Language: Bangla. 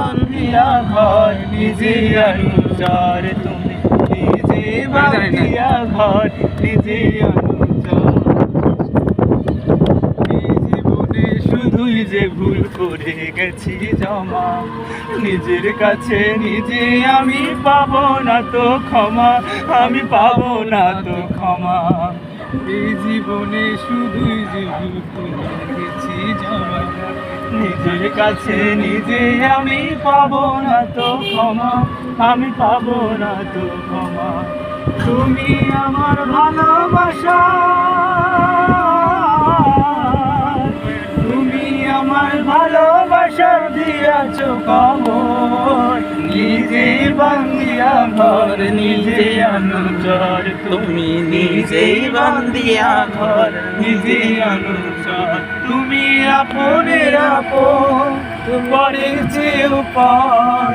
বান্ধিয়া ঘর নিজে অনুচর, তুমি নিজে বান্ধিয়া ঘর নিজে অনুচর। এই জীবনে শুধুই যে ভুল করে গেছি জমা, নিজের কাছে নিজে আমি পাবো না তো ক্ষমা, আমি পাবো না তো ক্ষমা। এই জীবনে শুধুই যে ভুল করে গেছি জমা, নিজের কাছে নিজে আমি পাবো না তো ক্ষমা, আমি পাবো না তো ক্ষমা। তুমি আমার ভালোবাসা, তুমি আমার ভালোবাসা দিয়াছ কবর, নিজে বান্ধিয়া ঘর নিজে অনুচর, তুমি নিজেই বান্ধিয়া ঘর নিজে অনুচর। তুমি আপনের আপন পরের চেয়ে উপর,